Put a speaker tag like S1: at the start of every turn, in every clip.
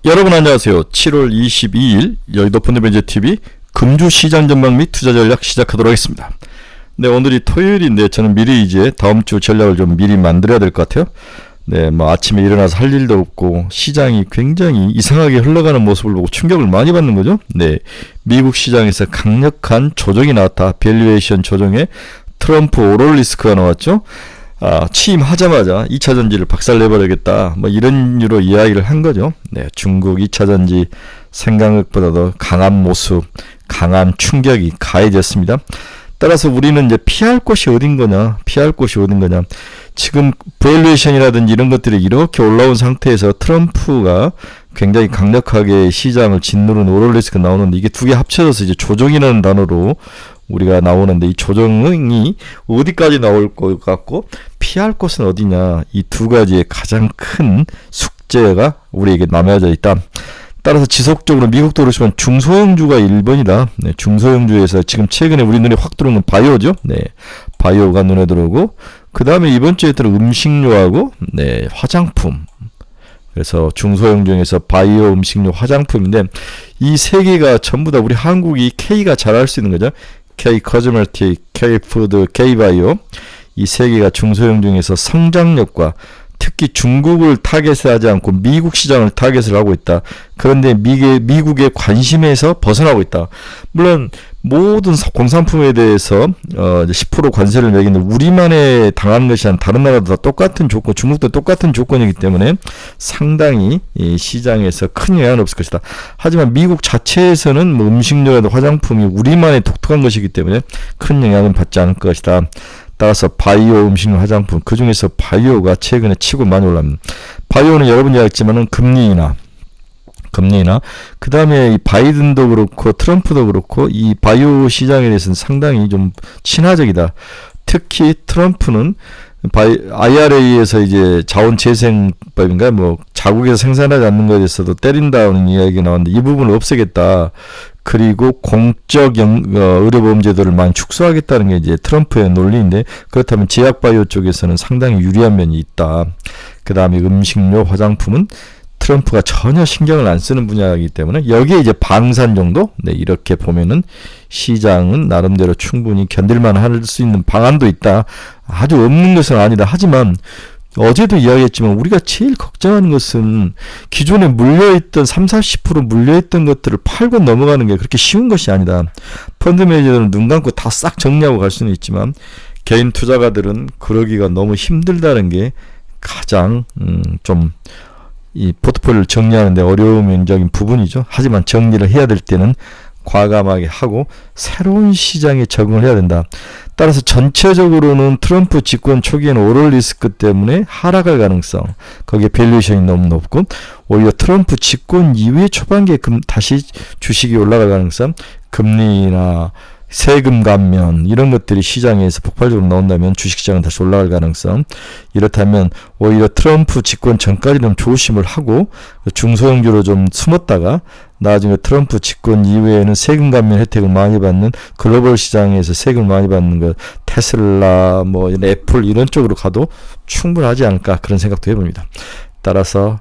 S1: 여러분 안녕하세요. 7월 22일 여의도 펀드매니저TV 금주시장 전망 및 투자 전략 시작하도록 하겠습니다. 네, 오늘이 토요일인데 저는 미리 이제 다음 주 전략을 좀 미리 만들어야 될 것 같아요. 네, 뭐 아침에 일어나서 할 일도 없고 시장이 굉장히 이상하게 흘러가는 모습을 보고 충격을 많이 받는 거죠. 네, 미국 시장에서 강력한 조정이 나왔다. 밸류에이션 조정에 트럼프 오럴 리스크가 나왔죠. 취임하자마자 2차 전지를 박살내버리겠다. 뭐 이런 유로 이야기를 한 거죠. 네, 중국 2차 전지 생각보다도 강한 모습, 강한 충격이 가해졌습니다. 따라서 우리는 이제 피할 곳이 어딘 거냐? 지금 밸류에이션이라든지 이런 것들이 이렇게 올라온 상태에서 트럼프가 굉장히 강력하게 시장을 짓누른 오럴 리스크가 나오는데 이게 두 개 합쳐져서 이제 조정이라는 단어로 우리가 나오는데 이 조정이 어디까지 나올 것 같고 피할 곳은 어디냐, 이 두 가지의 가장 큰 숙제가 우리에게 남아져 있다. 따라서 지속적으로 미국도 그렇지만 중소형주가 1번이다. 네, 중소형주에서 지금 최근에 우리 눈에 확 들어오는 바이오죠. 네, 바이오가 눈에 들어오고 그 다음에 이번 주에 들어 음식료하고 네, 화장품. 그래서 중소형 중에서 바이오, 음식료, 화장품인데 이 세 개가 전부 다 우리 한국이 K가 잘할 수 있는 거죠. K 커즈메틱, K 푸드, K 바이오. 이 세 개가 중소형 중에서 성장력과 특히 중국을 타겟하지 않고 미국 시장을 타겟을 하고 있다. 그런데 미국의 관심에서 벗어나고 있다. 물론 모든 공산품에 대해서 10% 관세를 매기는데 우리만에 당하는 것이 아니라 다른 나라도 다 똑같은 조건, 중국도 똑같은 조건이기 때문에 상당히 이 시장에서 큰 영향은 없을 것이다. 하지만 미국 자체에서는 뭐 음식료라도 화장품이 우리만의 독특한 것이기 때문에 큰 영향은 받지 않을 것이다. 따라서 바이오, 음식료, 화장품, 그 중에서 바이오가 최근에 치고 많이 올랐습니다. 바이오는 여러분이 알겠지만은 금리나 그 다음에 이 바이든도 그렇고 트럼프도 그렇고 이 바이오 시장에 대해서는 상당히 좀 친화적이다. 특히 트럼프는 IRA에서 이제 자원재생법인가 뭐 자국에서 생산하지 않는 것에 있어도 때린다는 이야기가 나왔는데 이 부분을 없애겠다. 그리고 공적 의료보험제도를 많이 축소하겠다는 게 이제 트럼프의 논리인데 그렇다면 제약바이오 쪽에서는 상당히 유리한 면이 있다. 그 다음에 음식료, 화장품은 트럼프가 전혀 신경을 안 쓰는 분야이기 때문에 여기에 이제 방산 정도? 네, 이렇게 보면은 시장은 나름대로 충분히 견딜만 할 수 있는 방안도 있다. 아주 없는 것은 아니다. 하지만 어제도 이야기했지만 우리가 제일 걱정하는 것은 기존에 물려있던 30-40% 물려있던 것들을 팔고 넘어가는 게 그렇게 쉬운 것이 아니다. 펀드 매니저들은 눈 감고 다 싹 정리하고 갈 수는 있지만 개인 투자가들은 그러기가 너무 힘들다는 게 가장 좀 이 포트폴리오를 정리하는 데 어려움적인 부분이죠. 하지만 정리를 해야 될 때는 과감하게 하고 새로운 시장에 적응을 해야 된다. 따라서 전체적으로는 트럼프 집권 초기에는 오럴 리스크 때문에 하락할 가능성, 거기에 밸류에이션이 너무 높고 오히려 트럼프 집권 이후에 초반기에 다시 주식이 올라갈 가능성, 금리나 세금 감면 이런 것들이 시장에서 폭발적으로 나온다면 주식시장은 다시 올라갈 가능성. 이렇다면 오히려 트럼프 집권 전까지는 조심을 하고 중소형주로 좀 숨었다가 나중에 트럼프 집권 이후에는 세금 감면 혜택을 많이 받는 글로벌 시장에서 세금을 많이 받는 것 테슬라 뭐 애플 이런 쪽으로 가도 충분하지 않을까 그런 생각도 해봅니다. 따라서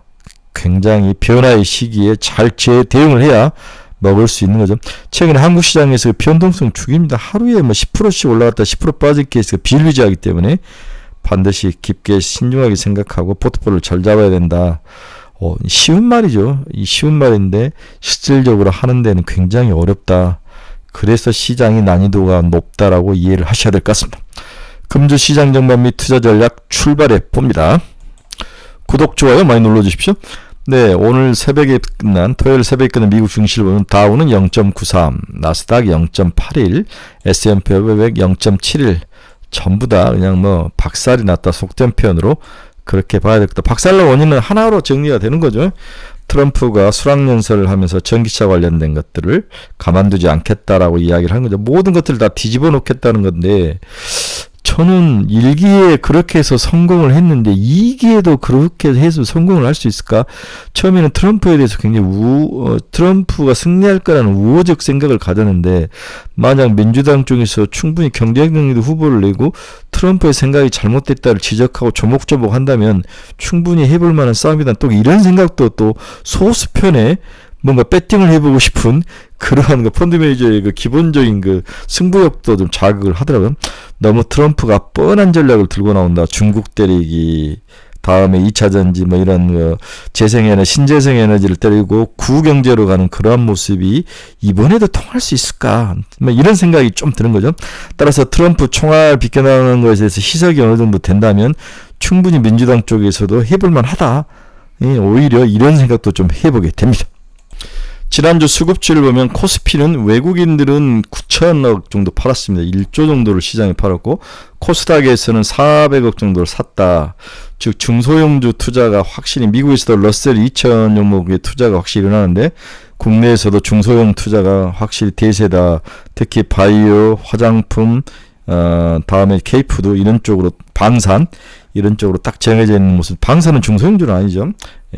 S1: 굉장히 변화의 시기에 잘 대응을 해야 먹을 수 있는 거죠. 최근에 한국 시장에서 변동성 죽입니다. 하루에 뭐 10%씩 올라갔다 10% 빠질 케이스가 비일비재하기 때문에 반드시 깊게 신중하게 생각하고 포트폴리오를 잘 잡아야 된다. 쉬운 말이죠. 이 쉬운 말인데 실질적으로 하는 데는 굉장히 어렵다. 그래서 시장의 난이도가 높다라고 이해를 하셔야 될 것 같습니다. 금주 시장 전망 및 투자 전략 출발해 봅니다. 구독, 좋아요 많이 눌러주십시오. 네, 오늘 새벽에 토요일 새벽에 끝난 미국 증시를 보면 다우는 0.93, 나스닥 0.81, S&P 500 0.71 전부 다 그냥 뭐 박살이 났다 속된 표현으로 그렇게 봐야 되겠다. 박살난 원인은 하나로 정리가 되는 거죠. 트럼프가 수락연설을 하면서 전기차 관련된 것들을 가만두지 않겠다라고 이야기를 한 거죠. 모든 것들을 다 뒤집어 놓겠다는 건데 저는 1기에 그렇게 해서 성공을 했는데 2기에도 그렇게 해서 성공을 할 수 있을까? 처음에는 트럼프에 대해서 굉장히 트럼프가 승리할 거라는 우호적 생각을 가졌는데 만약 민주당 쪽에서 충분히 경쟁력도 후보를 내고 트럼프의 생각이 잘못됐다를 지적하고 조목조목 한다면 충분히 해볼 만한 싸움이다. 또 이런 생각도 또 소수편에 뭔가 배팅을 해보고 싶은 그러한 펀드 매니저의 기본적인 승부욕도 좀 자극을 하더라고요. 너무 트럼프가 뻔한 전략을 들고 나온다. 중국 때리기, 다음에 2차 전지 이런 신재생 에너지를 때리고 구경제로 가는 그러한 모습이 이번에도 통할 수 있을까? 이런 생각이 좀 드는 거죠. 따라서 트럼프 총알 비껴나가는 것에 대해서 희석이 어느 정도 된다면 충분히 민주당 쪽에서도 해볼만 하다. 오히려 이런 생각도 좀 해보게 됩니다. 지난주 수급치를 보면 코스피는 외국인들은 9천억 정도 팔았습니다. 1조 정도를 시장에 팔았고 코스닥에서는 400억 정도를 샀다. 즉 중소형주 투자가 확실히 미국에서도 러셀 2000 종목의 투자가 확실히 일어나는데 국내에서도 중소형 투자가 확실히 대세다. 특히 바이오, 화장품, 다음에 K푸드 이런 쪽으로 방산 이런 쪽으로 딱 정해져 있는 모습. 방산은 중소형주는 아니죠.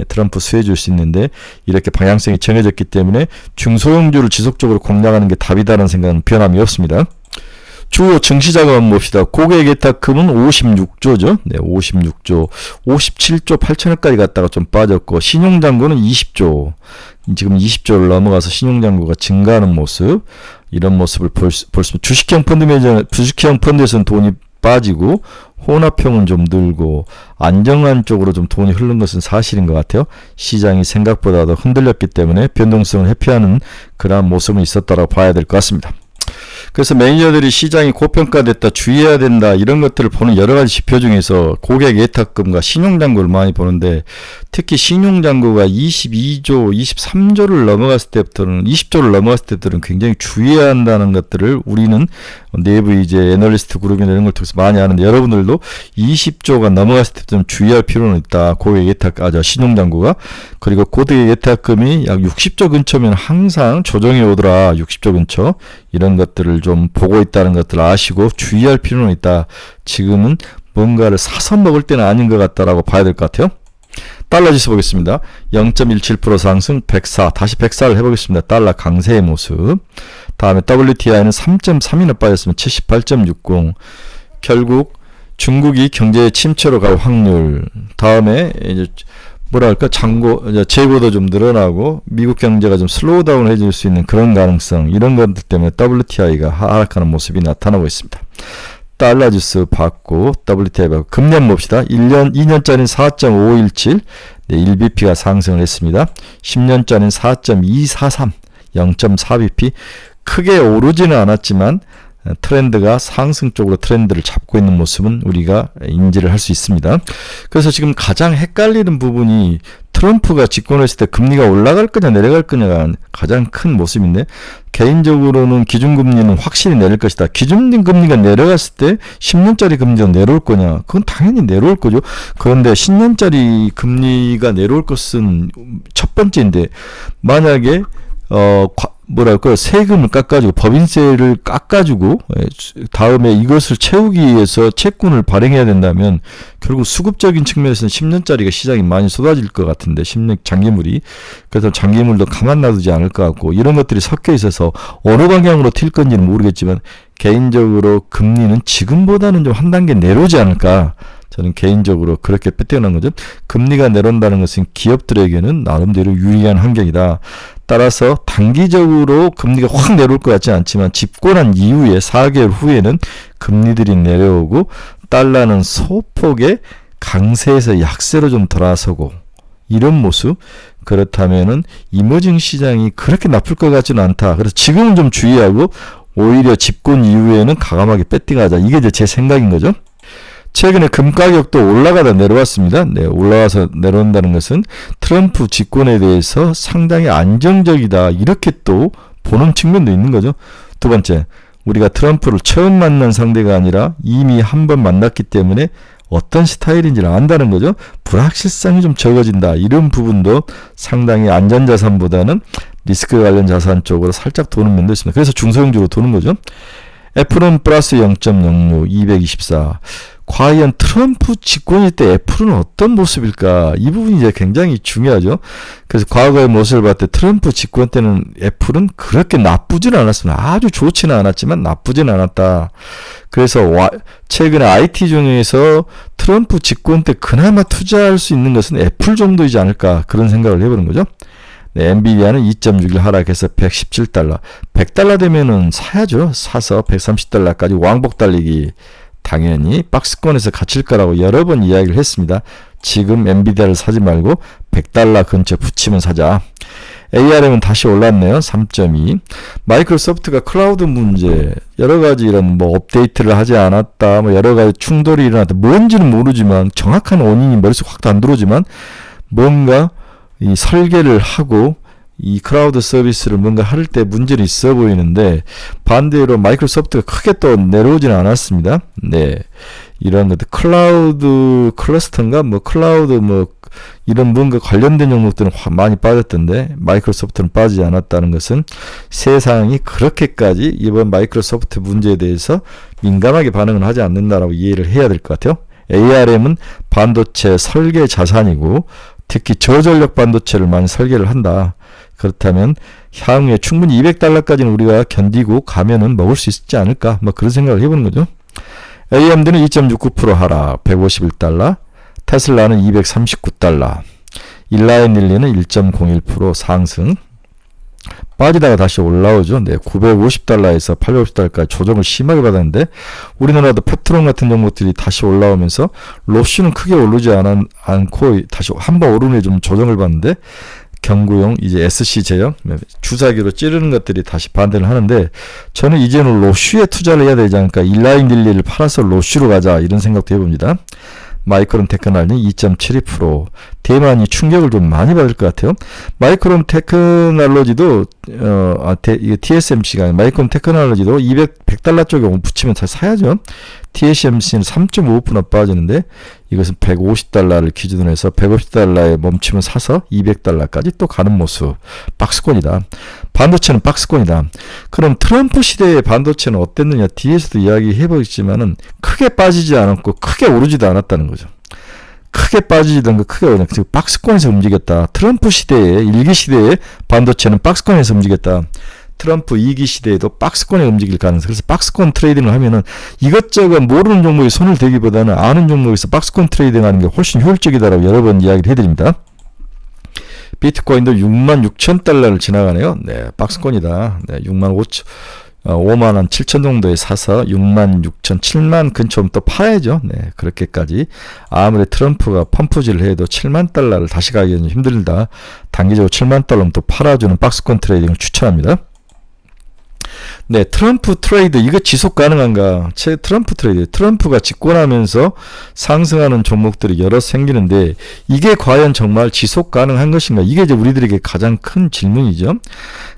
S1: 트럼프 수혜줄 수 있는데 이렇게 방향성이 정해졌기 때문에 중소형주를 지속적으로 공략하는 게 답이다라는 생각은 변함이 없습니다. 주요 증시자금 한번 봅시다. 고객예탁금은 56조죠. 네, 56조. 57조 8천억까지 갔다가 좀 빠졌고 신용잔고는 20조. 지금 20조를 넘어가서 신용잔고가 증가하는 모습. 이런 모습을 볼 수 있습니다. 주식형 펀드에서는 돈이 빠지고 혼합형은 좀 늘고 안정한 쪽으로 좀 돈이 흐른 것은 사실인 것 같아요. 시장이 생각보다도 흔들렸기 때문에 변동성을 회피하는 그러한 모습은 있었다고 봐야 될 것 같습니다. 그래서 매니저들이 시장이 고평가됐다, 주의해야 된다 이런 것들을 보는 여러 가지 지표 중에서 고객 예탁금과 신용잔고를 많이 보는데 특히 신용잔고가 22조, 23조를 넘어갔을 때부터는 20조를 넘어갔을 때들은 굉장히 주의해야 한다는 것들을 우리는 내부 이제 애널리스트 그룹이나 이런 걸 통해서 많이 하는데 여러분들도 20조가 넘어갔을 때 좀 주의할 필요는 있다. 고객 신용잔고가. 그리고 고객 예탁금이 약 60조 근처면 항상 조정이 오더라. 60조 근처. 이런 것들을 좀 보고 있다는 것들을 아시고 주의할 필요는 있다. 지금은 뭔가를 사서 먹을 때는 아닌 것 같다라고 봐야 될 것 같아요. 달러 지수 보겠습니다. 0.17% 상승 104. 다시 104를 해보겠습니다. 달러 강세의 모습. 다음에 WTI는 3.3이나 빠졌으면 78.60. 결국 중국이 경제 침체로 갈 확률. 다음에 이제 재고도 좀 늘어나고 미국 경제가 좀 슬로우 다운 해질 수 있는 그런 가능성 이런 것들 때문에 WTI가 하락하는 모습이 나타나고 있습니다. 달러 지수 받고 WTI 받고 금리 한번 봅시다. 2년짜리는 4.517 네, 1bp가 상승을 했습니다. 10년짜리는 4.243 0.4bp 크게 오르지는 않았지만 트렌드가 상승 쪽으로 트렌드를 잡고 있는 모습은 우리가 인지를 할 수 있습니다. 그래서 지금 가장 헷갈리는 부분이 트럼프가 집권했을 때 금리가 올라갈 거냐 내려갈 거냐가 가장 큰 모습인데 개인적으로는 기준금리는 확실히 내릴 것이다. 기준금리가 내려갔을 때 10년짜리 금리가 내려올 거냐? 그건 당연히 내려올 거죠. 그런데 10년짜리 금리가 내려올 것은 첫 번째인데 만약에 세금을 깎아주고 법인세를 깎아주고 다음에 이것을 채우기 위해서 채권을 발행해야 된다면 결국 수급적인 측면에서는 10년짜리가 시장이 많이 쏟아질 것 같은데 10년 장기물이 그래서 장기물도 가만 놔두지 않을 것 같고 이런 것들이 섞여 있어서 어느 방향으로 튈 건지는 모르겠지만 개인적으로 금리는 지금보다는 좀 한 단계 내려오지 않을까 저는 개인적으로 그렇게 빼떼어난 거죠. 금리가 내려온다는 것은 기업들에게는 나름대로 유리한 환경이다. 따라서 단기적으로 금리가 확 내려올 것 같지 않지만 집권한 이후에 4개월 후에는 금리들이 내려오고 달러는 소폭의 강세에서 약세로 좀 돌아서고 이런 모습 그렇다면은 이머징 시장이 그렇게 나쁠 것 같지는 않다. 그래서 지금은 좀 주의하고 오히려 집권 이후에는 과감하게 배팅하자. 이게 이제 제 생각인 거죠. 최근에 금 가격도 올라가다 내려왔습니다. 네, 올라와서 내려온다는 것은 트럼프 집권에 대해서 상당히 안정적이다. 이렇게 또 보는 측면도 있는 거죠. 두 번째, 우리가 트럼프를 처음 만난 상대가 아니라 이미 한 번 만났기 때문에 어떤 스타일인지를 안다는 거죠. 불확실성이 좀 적어진다. 이런 부분도 상당히 안전자산보다는 리스크 관련 자산 쪽으로 살짝 도는 면도 있습니다. 그래서 중소형주로 도는 거죠. 애플은 플러스 0.06, 224. 과연 트럼프 집권일 때 애플은 어떤 모습일까? 이 부분이 이제 굉장히 중요하죠. 그래서 과거의 모습을 봤을 때 트럼프 집권 때는 애플은 그렇게 나쁘지는 않았습니다. 아주 좋지는 않았지만 나쁘지는 않았다. 그래서 최근에 IT 중에서 트럼프 집권 때 그나마 투자할 수 있는 것은 애플 정도이지 않을까, 그런 생각을 해보는 거죠. 네, 엔비디아는 2.61 하락해서 117달러. 100달러 되면은 사야죠. 사서 130달러까지 왕복 달리기. 당연히 박스권에서 갇힐 거라고 여러 번 이야기를 했습니다. 지금 엔비디아를 사지 말고 100달러 근처 붙이면 사자. ARM은 다시 올랐네요. 3.2. 마이크로소프트가 클라우드 문제, 여러 가지 이런 뭐 업데이트를 하지 않았다, 뭐 여러 가지 충돌이 일어났다, 뭔지는 모르지만, 정확한 원인이 머릿속에 확 안 들어오지만 뭔가 이 설계를 하고 이 클라우드 서비스를 뭔가 할 때 문제는 있어 보이는데, 반대로 마이크로소프트가 크게 또 내려오지는 않았습니다. 네. 이런 것들, 클라우드 클러스터인가? 뭐 클라우드 뭐 이런 뭔가 관련된 종목들은 많이 빠졌던데, 마이크로소프트는 빠지지 않았다는 것은 세상이 그렇게까지 이번 마이크로소프트 문제에 대해서 민감하게 반응을 하지 않는다라고 이해를 해야 될 것 같아요. ARM은 반도체 설계 자산이고, 특히 저전력 반도체를 많이 설계를 한다. 그렇다면 향후에 충분히 200달러까지는 우리가 견디고 가면은 먹을 수 있지 않을까, 뭐 그런 생각을 해보는 거죠. AMD는 2.69% 하락, 151달러. 테슬라는 239달러. 일라앤릴리는 1.01% 상승. 빠지다가 다시 올라오죠. 네, 950달러에서 850달러까지 조정을 심하게 받았는데, 우리나라도 페트론 같은 종목들이 다시 올라오면서 로쉬는 크게 오르지 않고 다시 한번 오르네 좀 조정을 받는데, 경구용 이제 SC 제형 주사기로 찌르는 것들이 다시 반대를 하는데, 저는 이제는 로쉬에 투자를 해야 되지 않을까, 일라인딜리를 팔아서 로쉬로 가자, 이런 생각도 해봅니다. 마이크론 테크놀로지는 2.72%. 대만이 충격을 좀 많이 받을 것 같아요. 마이크론 테크놀로지도 이게 TSMC가 마이크론 테크놀로지도 100달러 쪽에 붙이면 다 사야죠. TSMC는 3.55%나 빠지는데, 이것은 150달러를 기준으로 해서 150달러에 멈추면 사서 200달러까지 또 가는 모습. 박스권이다. 반도체는 박스권이다. 그럼 트럼프 시대의 반도체는 어땠느냐? 뒤에서도 이야기해보겠지만은 크게 빠지지 않았고 크게 오르지도 않았다는 거죠. 크게 빠지지도 않고 크게 오르지 않고 박스권에서 움직였다. 트럼프 시대의 1기 시대의 반도체는 박스권에서 움직였다. 트럼프 2기 시대에도 박스권에 움직일 가능성. 그래서 박스권 트레이딩을 하면은 이것저것 모르는 종목에 손을 대기보다는 아는 종목에서 박스권 트레이딩 하는 게 훨씬 효율적이다라고 여러 번 이야기를 해드립니다. 비트코인도 66,000달러를 지나가네요. 네, 박스권이다. 네, 5만 7천 정도에 사서 66,000, 7만 근처면 또 팔아야죠. 네, 그렇게까지. 아무리 트럼프가 펌프질을 해도 7만 달러를 다시 가기는 힘들다. 단기적으로 7만 달러면 또 팔아주는 박스권 트레이딩을 추천합니다. 네, 트럼프 트레이드, 이거 지속 가능한가? 트럼프 트레이드, 트럼프가 집권하면서 상승하는 종목들이 여러 생기는데, 이게 과연 정말 지속 가능한 것인가? 이게 이제 우리들에게 가장 큰 질문이죠.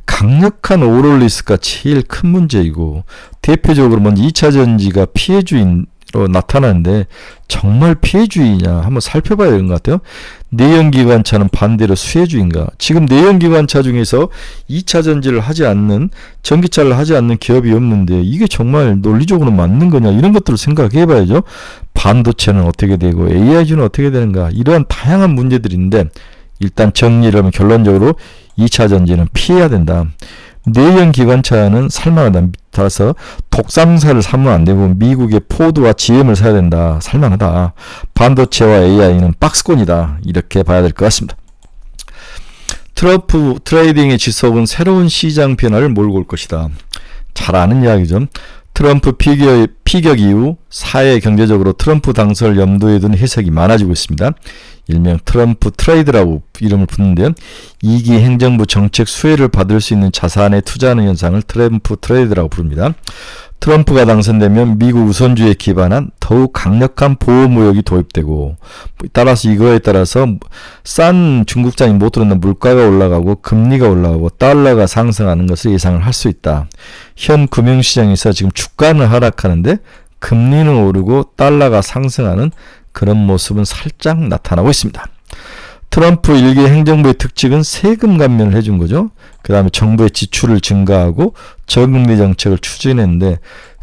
S1: 강력한 오롤리스크가 제일 큰 문제이고, 대표적으로 먼저 2차 전지가 피해주인 나타나는데, 정말 피해주의냐 한번 살펴봐야 되는 것 같아요. 내연기관차는 반대로 수혜주의인가? 지금 내연기관차 중에서 2차 전지를 하지 않는, 전기차를 하지 않는 기업이 없는데, 이게 정말 논리적으로 맞는 거냐, 이런 것들을 생각해 봐야죠. 반도체는 어떻게 되고 AI주는 어떻게 되는가, 이러한 다양한 문제들이 있는데, 일단 정리를 하면 결론적으로 2차 전지는 피해야 된다. 내연기관차는 살만하다. 따라서 독삼사를 사면 안 되고 미국의 포드와 GM을 사야 된다. 살만하다. 반도체와 AI는 박스권이다. 이렇게 봐야 될 것 같습니다. 트럼프 트레이딩의 지속은 새로운 시장 변화를 몰고 올 것이다. 잘 아는 이야기죠. 트럼프 피격 이후 사회 경제적으로 트럼프 당선을 염두에 둔 해석이 많아지고 있습니다. 일명 트럼프 트레이드라고 이름을 붙는데요. 2기 행정부 정책 수혜를 받을 수 있는 자산에 투자하는 현상을 트럼프 트레이드라고 부릅니다. 트럼프가 당선되면 미국 우선주의에 기반한 더욱 강력한 보호무역이 도입되고, 따라서 이거에 따라서 싼 중국산이 못 들어오는 물가가 올라가고 금리가 올라가고 달러가 상승하는 것을 예상을 할 수 있다. 현 금융시장에서 지금 주가는 하락하는데 금리는 오르고 달러가 상승하는 그런 모습은 살짝 나타나고 있습니다. 트럼프 1기 행정부의 특징은 세금 감면을 해준 거죠. 그 다음에 정부의 지출을 증가하고 저금리 정책을 추진했는데,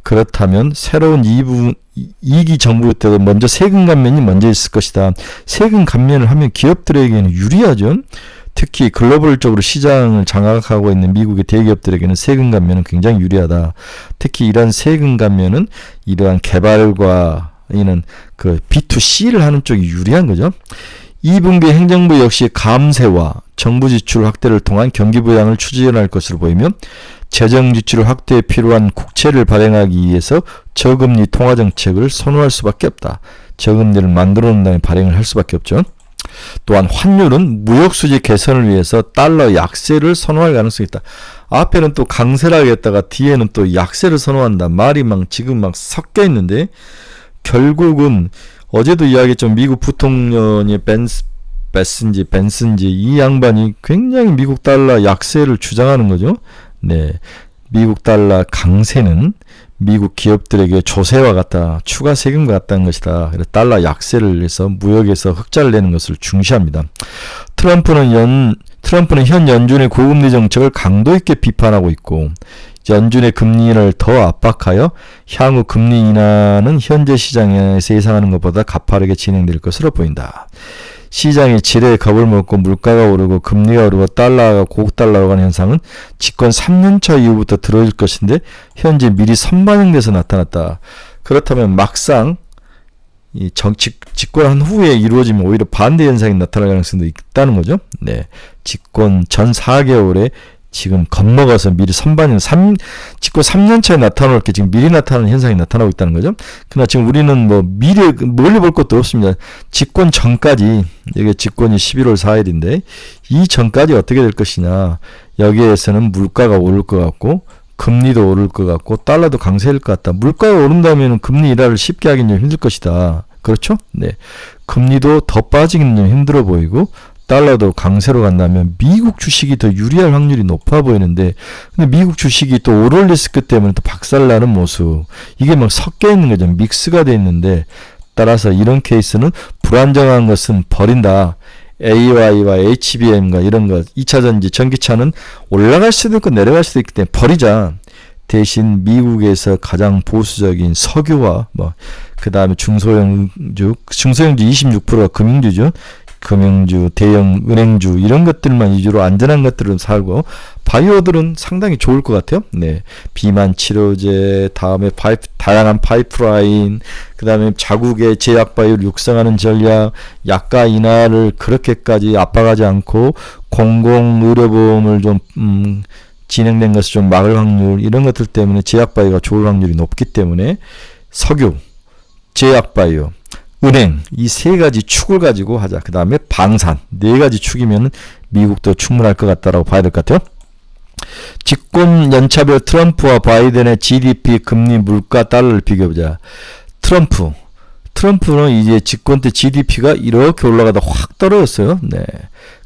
S1: 그렇다면 새로운 2기 정부 때도 먼저 세금 감면이 먼저 있을 것이다. 세금 감면을 하면 기업들에게는 유리하죠. 특히 글로벌적으로 시장을 장악하고 있는 미국의 대기업들에게는 세금 감면은 굉장히 유리하다. 특히 이러한 세금 감면은 이러한 개발과 이는 그 B2C를 하는 쪽이 유리한 거죠. 2분기 행정부 역시 감세와 정부 지출 확대를 통한 경기 부양을 추진할 것으로 보이며 재정 지출 확대에 필요한 국채를 발행하기 위해서 저금리 통화 정책을 선호할 수밖에 없다. 저금리를 만들어 놓은 다음에 발행을 할 수밖에 없죠. 또한 환율은 무역 수지 개선을 위해서 달러 약세를 선호할 가능성이 있다. 앞에는 또 강세를 하겠다가 뒤에는 또 약세를 선호한다. 말이 지금 섞여 있는데 결국은 어제도 이야기했죠. 미국 부통령이 벤슨지 이 양반이 굉장히 미국 달러 약세를 주장하는 거죠. 네, 미국 달러 강세는 미국 기업들에게 조세와 같다, 추가 세금과 같다는 것이다. 그래서 달러 약세를 해서 무역에서 흑자를 내는 것을 중시합니다. 트럼프는 현 연준의 고금리 정책을 강도 있게 비판하고 있고 연준의 금리를 더 압박하여 향후 금리 인하는 현재 시장에서 예상하는 것보다 가파르게 진행될 것으로 보인다. 시장이 지레에 겁을 먹고 물가가 오르고 금리가 오르고 달러가 고국 달러로 가는 현상은 집권 3년차 이후부터 들어질 것인데 현재 미리 선반영돼서 나타났다. 그렇다면 막상 이 집권한 후에 이루어지면 오히려 반대 현상이 나타날 가능성도 있다는 거죠. 네, 집권 전 4개월에 지금 겁먹어서 미리 선반영, 집권 3년 차에 나타날 게 지금 미리 나타나는 현상이 나타나고 있다는 거죠. 그러나 지금 우리는 멀리 볼 것도 없습니다. 집권 전까지, 이게 집권이 11월 4일인데, 이 전까지 어떻게 될 것이냐. 여기에서는 물가가 오를 것 같고, 금리도 오를 것 같고, 달러도 강세일 것 같다. 물가가 오른다면 금리 인하를 쉽게 하긴 좀 힘들 것이다. 그렇죠? 네. 금리도 더 빠지기는 좀 힘들어 보이고, 달러도 강세로 간다면 미국 주식이 더 유리할 확률이 높아 보이는데 근데 미국 주식이 또 오럴 리스크 때문에 또 박살나는 모습 이게 섞여 있는 거죠. 믹스가 돼 있는데 따라서 이런 케이스는 불안정한 것은 버린다. AY와 HBM과 이런 것 2차전지 전기차는 올라갈 수도 있고 내려갈 수도 있기 때문에 버리자. 대신 미국에서 가장 보수적인 석유와 그 다음에 중소형주 26%가 금융주죠. 금융주, 대형 은행주 이런 것들만 위주로 안전한 것들은 살고 바이오들은 상당히 좋을 것 같아요. 네, 비만 치료제, 다음에 다양한 파이프라인, 그 다음에 자국의 제약 바이오를 육성하는 전략, 약가 인하를 그렇게까지 압박하지 않고 공공의료보험을 좀 진행된 것을 좀 막을 확률 이런 것들 때문에 제약 바이오가 좋을 확률이 높기 때문에 석유, 제약 바이오 은행 이 세 가지 축을 가지고 하자. 그 다음에 방산 네 가지 축이면 미국도 충분할 것 같다라고 봐야 될 것 같아요. 집권 연차별 트럼프와 바이든의 GDP, 금리, 물가, 달러를 비교해보자. 트럼프는 이제 집권 때 GDP가 이렇게 올라가다 확 떨어졌어요. 네.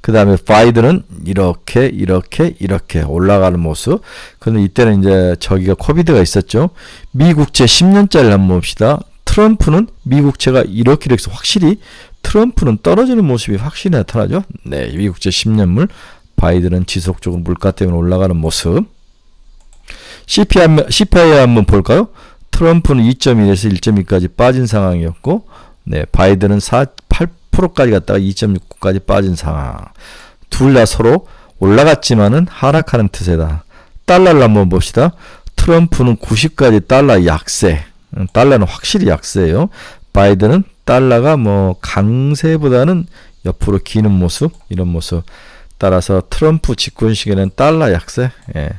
S1: 그 다음에 바이든은 이렇게 올라가는 모습. 근데 이때는 이제 저기가 코비드가 있었죠. 미국채 10년짜리를 한번 봅시다. 트럼프는 미국채가 이렇게 해서 확실히 트럼프는 떨어지는 모습이 확실히 나타나죠. 네, 미국채 10년물, 바이든은 지속적으로 물가 때문에 올라가는 모습. CPI 한번 볼까요? 트럼프는 2.1에서 1.2까지 빠진 상황이었고, 네, 바이든은 8%까지 갔다가 2.69까지 빠진 상황. 둘 다 서로 올라갔지만은 하락하는 트세다. 달러를 한번 봅시다. 트럼프는 90까지 달러 약세. 달러는 확실히 약세예요. 바이든은 달러가 강세보다는 옆으로 기는 모습, 이런 모습. 따라서 트럼프 집권 시기에는 달러 약세. 예.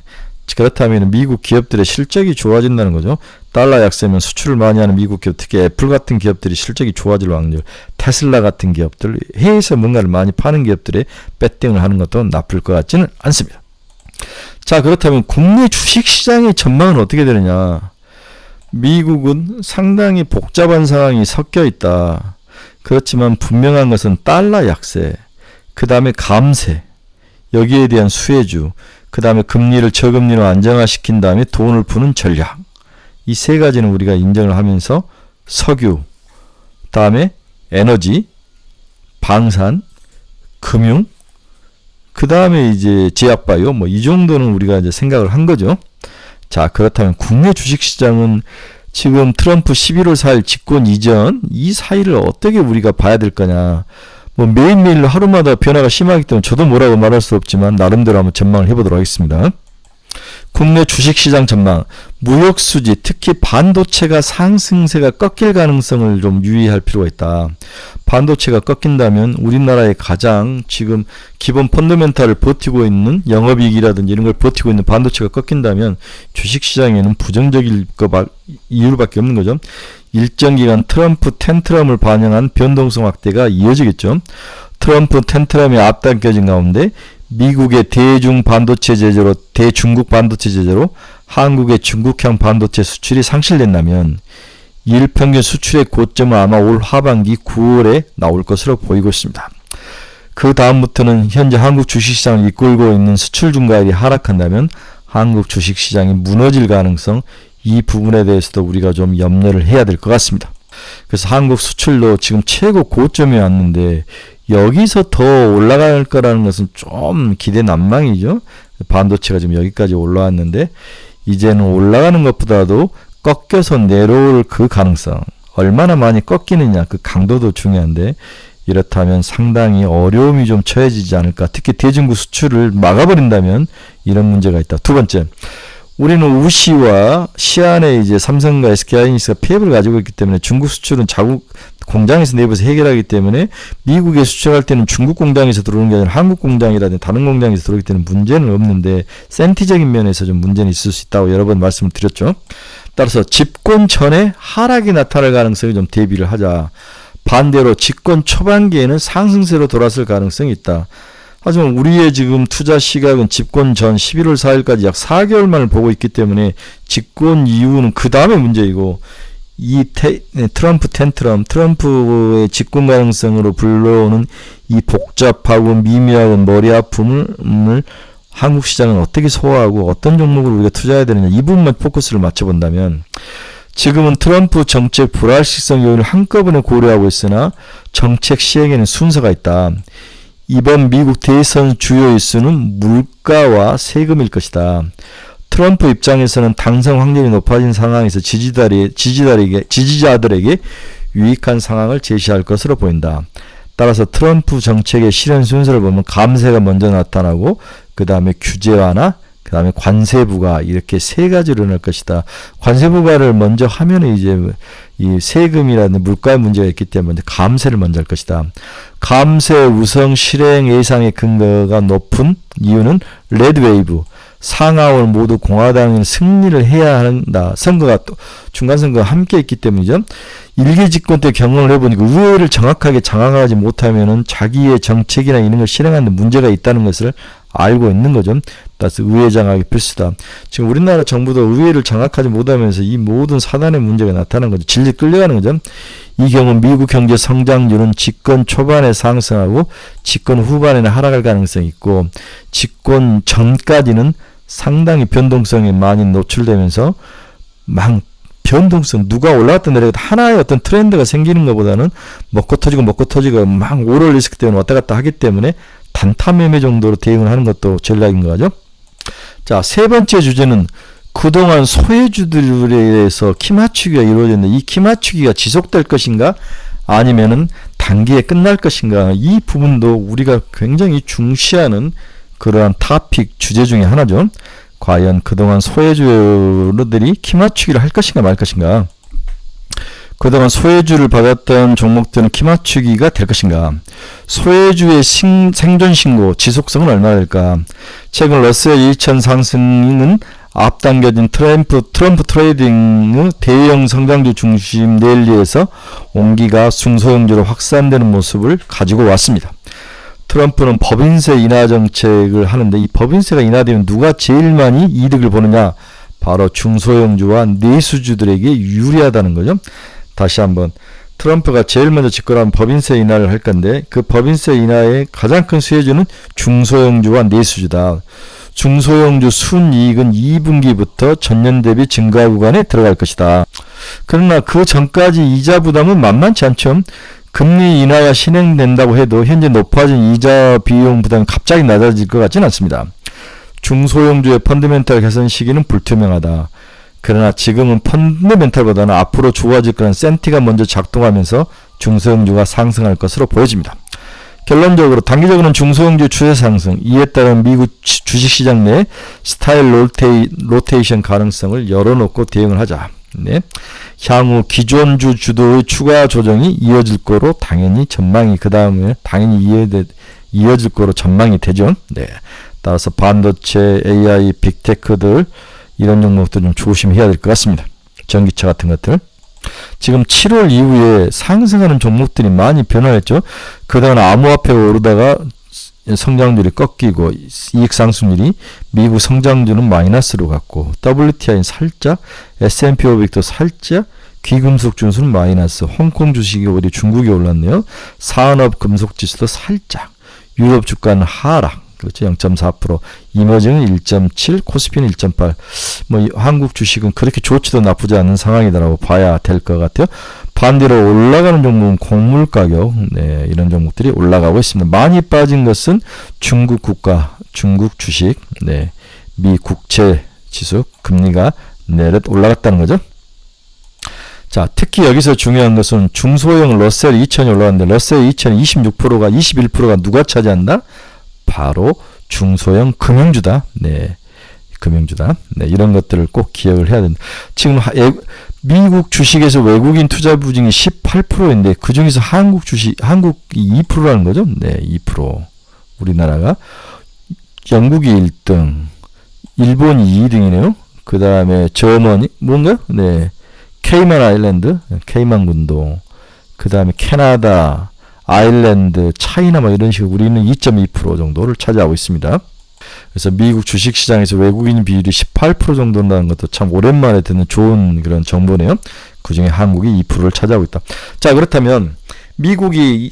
S1: 그렇다면 미국 기업들의 실적이 좋아진다는 거죠. 달러 약세면 수출을 많이 하는 미국 기업, 특히 애플 같은 기업들이 실적이 좋아질 확률, 테슬라 같은 기업들, 해외에서 뭔가를 많이 파는 기업들의 배팅을 하는 것도 나쁠 것 같지는 않습니다. 자, 그렇다면 국내 주식시장의 전망은 어떻게 되느냐. 미국은 상당히 복잡한 상황이 섞여 있다. 그렇지만 분명한 것은 달러 약세, 그 다음에 감세, 여기에 대한 수혜주, 그 다음에 금리를 저금리로 안정화시킨 다음에 돈을 푸는 전략. 이 세 가지는 우리가 인정을 하면서 석유, 다음에 에너지, 방산, 금융, 그 다음에 이제 제약바이오, 이 정도는 우리가 이제 생각을 한 거죠. 자, 그렇다면 국내 주식시장은 지금 트럼프 11월 4일 집권 이전 이 사이를 어떻게 우리가 봐야 될 거냐. 뭐 매일매일 하루마다 변화가 심하기 때문에 저도 뭐라고 말할 수 없지만 나름대로 한번 전망을 해보도록 하겠습니다. 국내 주식시장 전망, 무역수지, 특히 반도체가 상승세가 꺾일 가능성을 좀 유의할 필요가 있다. 반도체가 꺾인다면 우리나라의 가장 지금 기본 펀더멘탈을 버티고 있는 영업이익이라든지 이런 걸 버티고 있는 반도체가 꺾인다면 주식시장에는 부정적일 이유밖에 없는 거죠. 일정 기간 트럼프 텐트럼을 반영한 변동성 확대가 이어지겠죠. 트럼프 텐트럼이 앞당겨진 가운데 미국의 대중국 반도체 제재로 한국의 중국향 반도체 수출이 상실된다면 일평균 수출의 고점은 아마 올 하반기 9월에 나올 것으로 보이고 있습니다. 그 다음부터는 현재 한국 주식시장을 이끌고 있는 수출 증가율이 하락한다면 한국 주식시장이 무너질 가능성, 이 부분에 대해서도 우리가 좀 염려를 해야 될 것 같습니다. 그래서 한국 수출도 지금 최고 고점이 왔는데 여기서 더 올라갈 거라는 것은 좀 기대 난망이죠. 반도체가 지금 여기까지 올라왔는데 이제는 올라가는 것보다도 꺾여서 내려올 그 가능성, 얼마나 많이 꺾이느냐 그 강도도 중요한데 이렇다면 상당히 어려움이 좀 처해지지 않을까. 특히 대중국 수출을 막아버린다면 이런 문제가 있다. 두 번째, 우리는 우시와 시안에 이제 삼성과 SK하이닉스가 폐업을 가지고 있기 때문에 중국 수출은 자국 공장에서 내부에서 해결하기 때문에 미국에 수출할 때는 중국 공장에서 들어오는 게 아니라 한국 공장이라든지 다른 공장에서 들어오기 때문에 문제는 없는데 센티적인 면에서 좀 문제는 있을 수 있다고 여러 번 말씀을 드렸죠. 따라서 집권 전에 하락이 나타날 가능성이 좀 대비를 하자. 반대로 집권 초반기에는 상승세로 돌아설 가능성이 있다. 하지만 우리의 지금 투자 시각은 집권 전 11월 4일까지 약 4개월만을 보고 있기 때문에 집권 이후는 그 다음에 문제이고 이 트럼프 텐트럼, 트럼프의 집권 가능성으로 불러오는 이 복잡하고 미미하고 머리 아픔을 한국 시장은 어떻게 소화하고 어떤 종목을 우리가 투자해야 되느냐 이 부분만 포커스를 맞춰본다면 지금은 트럼프 정책 불확실성 요인을 한꺼번에 고려하고 있으나 정책 시행에는 순서가 있다. 이번 미국 대선 주요 이슈는 물가와 세금일 것이다. 트럼프 입장에서는 당선 확률이 높아진 상황에서 지지자들에게 유익한 상황을 제시할 것으로 보인다. 따라서 트럼프 정책의 실현 순서를 보면 감세가 먼저 나타나고 그 다음에 규제 완화, 그 다음에 관세 부과 이렇게 세 가지로 일어날 것이다. 관세 부과를 먼저 하면 이제 이 세금이라는 물가의 문제가 있기 때문에 감세를 먼저 할 것이다. 감세 우선 실행 예상의 근거가 높은 이유는 레드웨이브, 상하원 모두 공화당은 승리를 해야 한다. 선거가 또 중간 선거가 함께 있기 때문이죠. 일개 집권 때 경험을 해보니까 의회를 정확하게 장악하지 못하면은 자기의 정책이나 이런 걸 실행하는 데 문제가 있다는 것을 알고 있는 거죠. 따라서 의회 장악이 필수다. 지금 우리나라 정부도 의회를 장악하지 못하면서 이 모든 사단의 문제가 나타나는 거죠. 질질 끌려가는 거죠. 이 경우 미국 경제 성장률은 집권 초반에 상승하고 집권 후반에는 하락할 가능성이 있고 집권 전까지는 상당히 변동성에 많이 노출되면서 변동성, 누가 올라갔다 내려갔다 하나의 어떤 트렌드가 생기는 것보다는 먹고 터지고 막 오를 리스크 때문에 왔다 갔다 하기 때문에 단타 매매 정도로 대응을 하는 것도 전략인 거죠. 자, 세 번째 주제는 그동안 소외주들에 대해서 키 맞추기가 이루어졌는데 이 키 맞추기가 지속될 것인가 아니면은 단기에 끝날 것인가 이 부분도 우리가 굉장히 중시하는 그러한 토픽 주제 중에 하나죠. 과연 그동안 소외주들이 키 맞추기를 할 것인가 말 것인가. 그동안 소외주를 받았던 종목들은 키 맞추기가 될 것인가. 소외주의 생존 신고 지속성은 얼마나 될까. 최근 러셀 2000 상승은 앞당겨진 트럼프 트레이딩의 대형 성장주 중심 랠리에서 온기가 중소형주로 확산되는 모습을 가지고 왔습니다. 트럼프는 법인세 인하 정책을 하는데 이 법인세가 인하되면 누가 제일 많이 이득을 보느냐? 바로 중소형주와 내수주들에게 유리하다는 거죠. 다시 한번 트럼프가 제일 먼저 집권하면 법인세 인하를 할 건데 그 법인세 인하의 가장 큰 수혜주는 중소형주와 내수주다. 중소형주 순이익은 2분기부터 전년 대비 증가 구간에 들어갈 것이다. 그러나 그 전까지 이자 부담은 만만치 않죠. 금리 인하가 실행된다고 해도 현재 높아진 이자 비용 부담이 갑자기 낮아질 것 같지는 않습니다. 중소형주의 펀더멘탈 개선 시기는 불투명하다. 그러나 지금은 펀더멘탈보다는 앞으로 좋아질 거란 센티가 먼저 작동하면서 중소형주가 상승할 것으로 보여집니다. 결론적으로 단기적으로는 중소형주 추세 상승, 이에 따른 미국 주식시장 내 스타일 로테이션 가능성을 열어놓고 대응을 하자. 네. 향후 기존주 주도의 추가 조정이 이어질 거로 당연히 전망이 그 다음에 당연히 이어질 거로 전망이 되죠. 네. 따라서 반도체, AI, 빅테크들 이런 종목도 좀 조심해야 될 것 같습니다. 전기차 같은 것들. 지금 7월 이후에 상승하는 종목들이 많이 변화했죠. 그동안 암호화폐가 오르다가 성장률이 꺾이고 이익 상승률이 미국 성장률은 마이너스로 갔고 WTI는 살짝, S&P 500도 살짝, 귀금속 지수는 마이너스, 홍콩 주식이 오히려 중국이 올랐네요. 산업금속지수도 살짝, 유럽 주가는 하락. 그렇죠. 0.4%, 이머징은 1.7, 코스피는 1.8. 뭐 한국 주식은 그렇게 좋지도 나쁘지 않은 상황이다라고 봐야 될 것 같아요. 반대로 올라가는 종목은 곡물 가격, 네, 이런 종목들이 올라가고 있습니다. 많이 빠진 것은 중국 국가, 중국 주식, 네, 미 국채 지수 금리가 내려 올라갔다는 거죠. 자, 특히 여기서 중요한 것은 중소형 러셀 2000이 올라갔는데 러셀 2000이 26%가 21%가 누가 차지한다? 바로 중소형 금융주다. 네. 금융주다. 네. 이런 것들을 꼭 기억을 해야 된다. 지금 미국 주식에서 외국인 투자 비중이 18%인데 그 중에서 한국 주식, 한국이 2%라는 거죠. 네. 2%. 우리나라가 영국이 1등, 일본이 2등이네요. 그 다음에 저머니, 뭔가? 네. 케이만 아일랜드, 케이만 군도, 그 다음에 캐나다, 아일랜드, 차이나 뭐 이런 식으로 우리는 2.2% 정도를 차지하고 있습니다. 그래서 미국 주식시장에서 외국인 비율이 18% 정도라는 것도 참 오랜만에 듣는 좋은 그런 정보네요. 그중에 한국이 2%를 차지하고 있다. 자, 그렇다면 미국이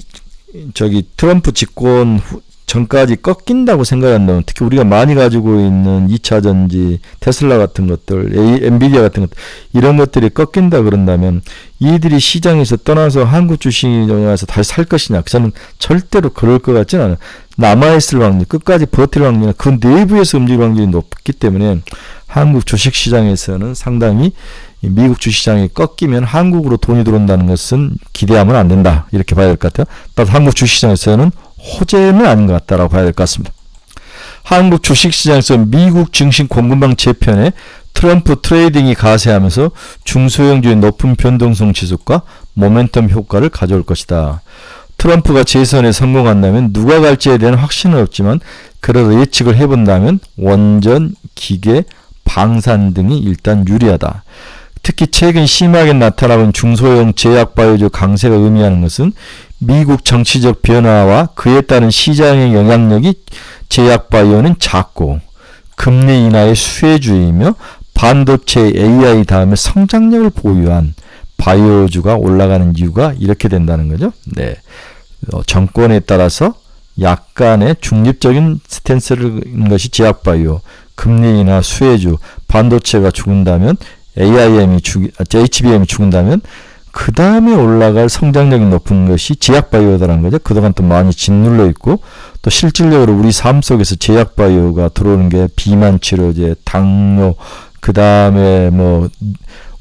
S1: 트럼프 집권 전까지 꺾인다고 생각한다면 특히 우리가 많이 가지고 있는 2차 전지, 테슬라 같은 것들, 엔비디아 같은 것들 이런 것들이 꺾인다 그런다면 이들이 시장에서 떠나서 한국 주식시장에서 다시 살 것이냐? 저는 절대로 그럴 것 같지는 않아요. 남아있을 확률, 끝까지 버틸 확률이나 그 내부에서 움직일 확률이 높기 때문에 한국 주식시장에서는 상당히 미국 주식시장이 꺾이면 한국으로 돈이 들어온다는 것은 기대하면 안 된다. 이렇게 봐야 될 것 같아요. 따라서 한국 주식시장에서는 호재는 아닌 것 같다라고 봐야 될 것 같습니다. 한국 주식시장에서 미국 증시 공급망 재편에 트럼프 트레이딩이 가세하면서 중소형주의 높은 변동성 지속과 모멘텀 효과를 가져올 것이다. 트럼프가 재선에 성공한다면 누가 갈지에 대한 확신은 없지만 그래도 예측을 해본다면 원전, 기계, 방산 등이 일단 유리하다. 특히 최근 심하게 나타나는 중소형 제약바이오주 강세가 의미하는 것은 미국 정치적 변화와 그에 따른 시장의 영향력이 제약바이오는 작고 금리 인하의 수혜주이며 반도체 AI 다음에 성장력을 보유한 바이오주가 올라가는 이유가 이렇게 된다는 거죠. 네. 정권에 따라서 약간의 중립적인 스탠스를 는 것이 제약바이오, 금리 인하 수혜주, 반도체가 죽은다면 HBM이 죽은다면 그 다음에 올라갈 성장력이 높은 것이 제약바이오다라는 거죠. 그동안 또 많이 짓눌러 있고 또 실질적으로 우리 삶 속에서 제약바이오가 들어오는 게 비만 치료제, 당뇨, 그 다음에 뭐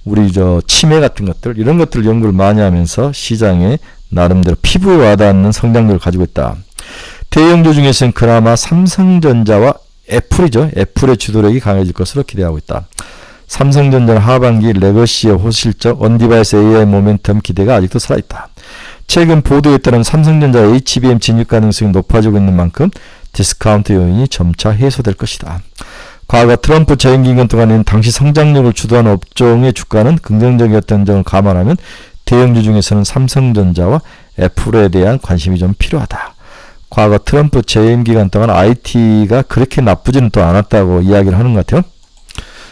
S1: 우리 치매 같은 것들 이런 것들 연구를 많이 하면서 시장에 나름대로 피부에 와닿는 성장력을 가지고 있다. 대형주 중에서는 그나마 삼성전자와 애플이죠. 애플의 주도력이 강해질 것으로 기대하고 있다. 삼성전자는 하반기 레거시의 호실적 언디바이스 AI 모멘텀 기대가 아직도 살아있다. 최근 보도에 따른 삼성전자 HBM 진입 가능성이 높아지고 있는 만큼 디스카운트 요인이 점차 해소될 것이다. 과거 트럼프 재임 기간 동안에는 당시 성장력을 주도한 업종의 주가는 긍정적이었던 점을 감안하면 대형주 중에서는 삼성전자와 애플에 대한 관심이 좀 필요하다. 과거 트럼프 재임 기간 동안 IT가 그렇게 나쁘지는 또 않았다고 이야기를 하는 것 같아요.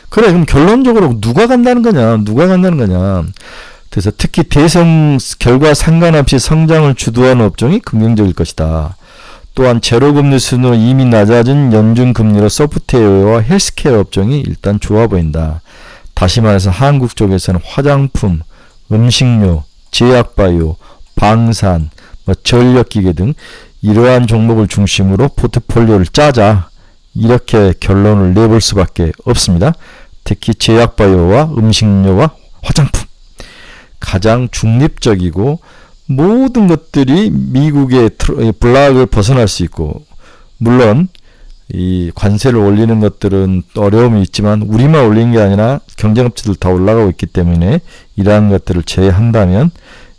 S1: 그래, 그럼 결론적으로 누가 간다는 거냐? 그래서 특히 대선 결과 상관없이 성장을 주도하는 업종이 긍정적일 것이다. 또한 제로금리 수준으로 이미 낮아진 연준금리로 소프트웨어와 헬스케어 업종이 일단 좋아 보인다. 다시 말해서 한국 쪽에서는 화장품, 음식료, 제약바이오, 방산, 전력기계 등 이러한 종목을 중심으로 포트폴리오를 짜자. 이렇게 결론을 내볼 수밖에 없습니다. 특히 제약바이오와 음식료와 화장품 가장 중립적이고 모든 것들이 미국의 블락을 벗어날 수 있고, 물론 이 관세를 올리는 것들은 어려움이 있지만 우리만 올리는 게 아니라 경쟁업체들 다 올라가고 있기 때문에 이러한 것들을 제외한다면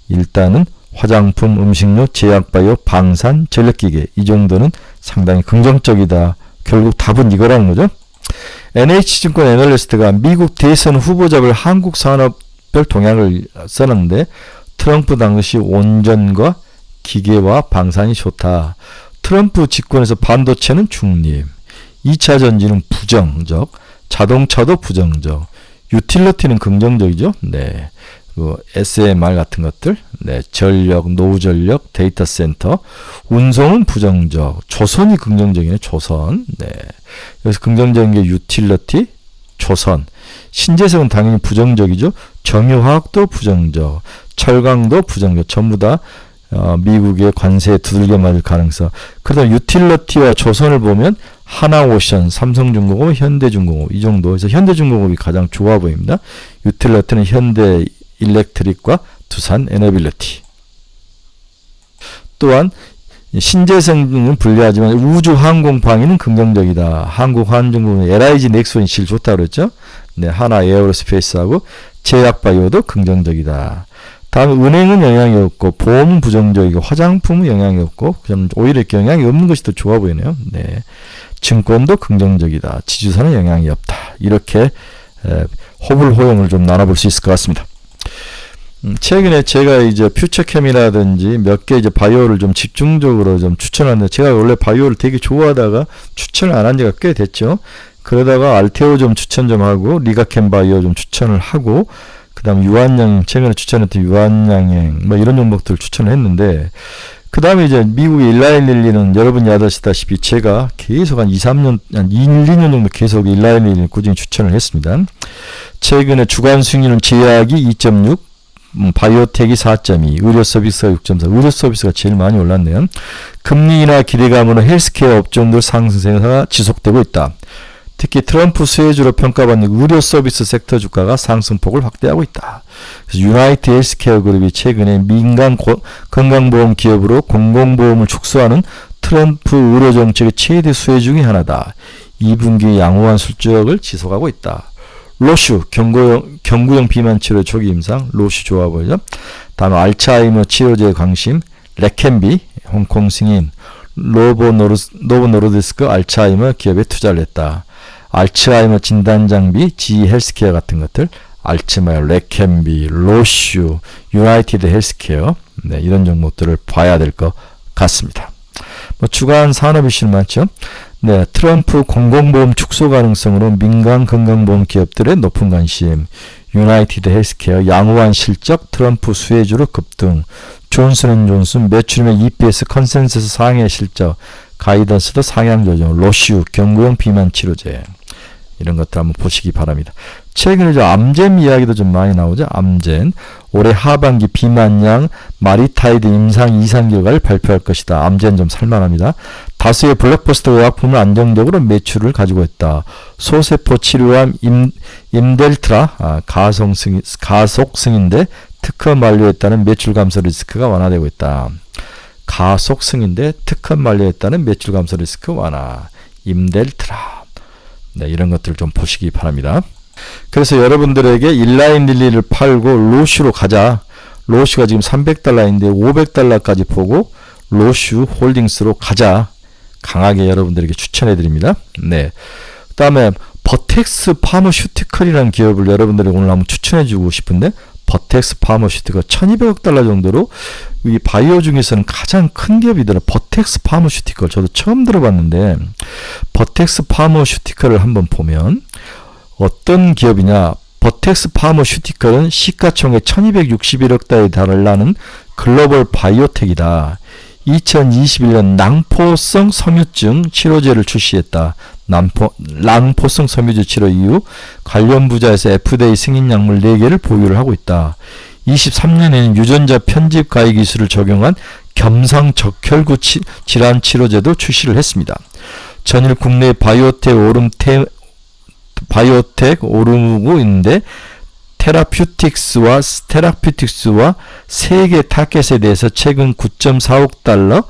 S1: 일단은 화장품, 음식료, 제약바이오, 방산, 전력기계 이 정도는 상당히 긍정적이다. 결국 답은 이거라는 거죠. NH증권 애널리스트가 미국 대선 후보자별 한국 산업별 동향을 써놨는데 트럼프 당시 온전과 기계와 방산이 좋다. 트럼프 집권에서 반도체는 중립, 2차 전지는 부정적, 자동차도 부정적, 유틸리티는 긍정적이죠. 네, SMR 같은 것들, 네, 전력, 노후 전력, 데이터 센터, 운송은 부정적, 조선이 긍정적이네. 조선, 네, 여기서 긍정적인 게 유틸리티, 조선, 신재생은 당연히 부정적이죠. 정유화학도 부정적, 철강도 부정적, 전부 다 미국의 관세에 두들겨 맞을 가능성. 그러다 유틸리티와 조선을 보면 하나오션, 삼성중공업, 현대중공업 이 정도에서 현대중공업이 가장 좋아 보입니다. 유틸리티는 현대일렉트릭과 두산 에너빌리티. 또한 신재생은 불리하지만 우주항공방위는 긍정적이다. 한국항공공업 LIG 넥슨이 제일 좋다고 그랬죠. 네, 하나 에어로스페이스하고 제약바이오도 긍정적이다. 다음 은행은 영향이 없고 보험은 부정적이고 화장품은 영향이 없고 그냥 오히려 이렇게 영향이 없는 것이 더 좋아 보이네요. 네, 증권도 긍정적이다. 지주사는 영향이 없다. 이렇게 호불호용을 좀 나눠볼 수 있을 것 같습니다. 최근에 제가 이제 퓨처캠이라든지 몇 개 이제 바이오를 좀 집중적으로 좀 추천하는데, 제가 원래 바이오를 되게 좋아하다가 추천을 안 한 지가 꽤 됐죠. 그러다가 알테오 좀 추천 좀 하고 리가캠 바이오 좀 추천을 하고, 그 다음 유한양행, 최근에 추천했던 유한양행 뭐 이런 종목들 추천을 했는데, 그 다음에 이제 미국의 일라일릴리는 여러분이 아시다시피 제가 계속 한 2년 정도 계속 일라일릴리 꾸준히 추천을 했습니다. 최근에 주간 수익률은 제약이 2.6, 바이오텍이 4.2, 의료 서비스가 6.4, 의료 서비스가 제일 많이 올랐네요. 금리 인하 기대감으로 헬스케어 업종들 상승세가 지속되고 있다. 특히 트럼프 수혜주로 평가받는 의료 서비스 섹터 주가가 상승폭을 확대하고 있다. 그래서 유나이트 헬스케어 그룹이 최근에 민간 건강보험 기업으로 공공보험을 축소하는 트럼프 의료 정책의 최대 수혜 중의 하나다. 2분기 양호한 실적을 지속하고 있다. 로슈, 경구형 비만 치료 초기 임상, 로슈 좋아 보이죠? 다음 알츠하이머 치료제 광심, 레켄비, 홍콩 승인, 노보노르디스크 알츠하이머 기업에 투자를 했다. 알츠하이머 진단장비, GE 헬스케어 같은 것들, 알츠하이머, 레켄비, 로슈, 유나이티드 헬스케어, 네, 이런 종목들을 봐야 될 것 같습니다. 뭐 주간 산업 이슈는 많죠. 네, 트럼프 공공보험 축소 가능성으로 민간 건강보험 기업들의 높은 관심, 유나이티드 헬스케어 양호한 실적, 트럼프 수혜주로 급등, 존슨앤존슨 매출이면 EPS 컨센서스 상해 실적, 가이던스도 상향 조정, 로슈 경구형 비만 치료제, 이런 것들 한번 보시기 바랍니다. 최근에 저 암젠 이야기도 좀 많이 나오죠. 암젠 올해 하반기 비만약 마리타이드 임상 2상 결과를 발표할 것이다. 암젠 좀 살만합니다. 다수의 블록버스터 의약품을 안정적으로 매출을 가지고 있다. 소세포 치료암 임델트라 가속 승인데 특허 만료에 따른 매출 감소 리스크가 완화되고 있다. 가속 승인데 특허 만료에 따른 매출 감소 리스크 완화. 임델트라. 네, 이런 것들을 좀 보시기 바랍니다. 그래서 여러분들에게 일라인릴리를 팔고 로슈로 가자. 로슈가 지금 300달러인데 500달러까지 보고 로슈 홀딩스로 가자. 강하게 여러분들에게 추천해 드립니다. 네. 그 다음에 버텍스 파머슈티컬이라는 기업을 여러분들에게 오늘 한번 추천해 주고 싶은데, 버텍스 파머슈티컬 1200억 달러 정도로 이 바이오 중에서는 가장 큰 기업이더라. 버텍스 파머슈티컬 저도 처음 들어봤는데, 버텍스 파머슈티컬을 한번 보면 어떤 기업이냐. 버텍스 파머슈티컬은 시가총액 1261억 달러에 달하는 글로벌 바이오텍이다. 2021년 낭포성 섬유증 치료제를 출시했다. 낭포성 섬유증 치료 이후 관련 부자에서 FDA 승인 약물 4개를 보유를 하고 있다. 23년에는 유전자 편집 가해 기술을 적용한 겸상 적혈구 질환 치료제도 출시를 했습니다. 전일 국내 바이오텍 오르고 있는데 테라퓨틱스와 세계 타켓에 대해서 최근 9.45억 달러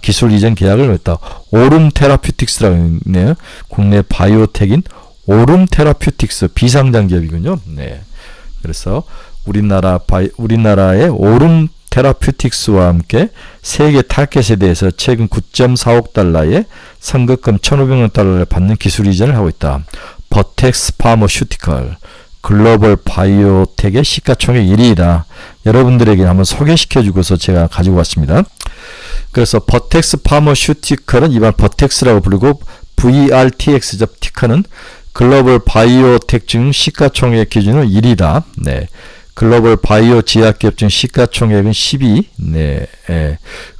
S1: 기술 이전 계약을 맺었다. 오름 테라퓨틱스라고 있네요. 국내 바이오텍인 오름 테라퓨틱스 비상장 기업이군요. 네. 그래서 우리나라의 오름 테라퓨틱스와 함께 세계 타켓에 대해서 최근 9.45억 달러의 선급금 1,500만 달러를 받는 기술 이전을 하고 있다. 버텍스 파머슈티컬 글로벌 바이오텍의 시가총액 1위이다. 여러분들에게 한번 소개시켜주고서 제가 가지고 왔습니다. 그래서 버텍스 파머슈티컬은 이번 버텍스라고 부르고 VRTX 티커는 글로벌 바이오텍 중 시가총액 기준으로 1위다. 네. 글로벌 바이오 제약기업 중 시가총액은 12. 네.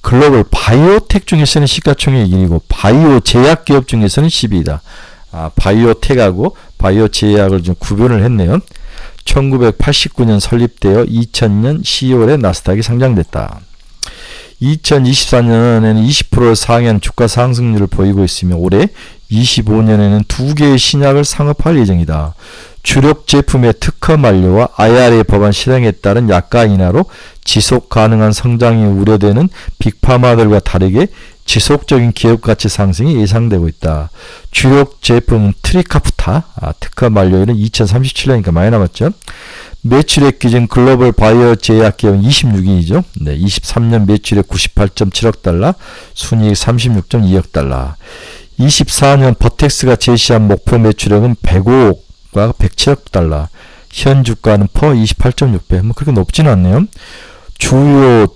S1: 글로벌 바이오텍 중에서는 시가총액 1위고 바이오 제약기업 중에서는 12이다. 바이오텍하고 바이오 제약을 좀 구분을 했네요. 1989년 설립되어 2000년 10월에 나스닥에 상장됐다. 2024년에는 20% 상향 주가 상승률을 보이고 있으며 올해 25년에는 2개의 신약을 상업할 예정이다. 주력 제품의 특허 만료와 IRA 법안 실행에 따른 약가 인하로 지속 가능한 성장이 우려되는 빅파마들과 다르게 지속적인 기업가치 상승이 예상되고 있다. 주력 제품은 트리카프타, 특허 만료일은 2037년이니까 많이 남았죠. 매출액 기준 글로벌 바이오 제약 기업은 26위이죠. 네, 23년 매출액 98.7억 달러, 순이익 36.2억 달러. 24년 버텍스가 제시한 목표 매출액은 105억과 107억 달러. 현 주가는 퍼 28.6배. 뭐 그렇게 높지는 않네요. 주요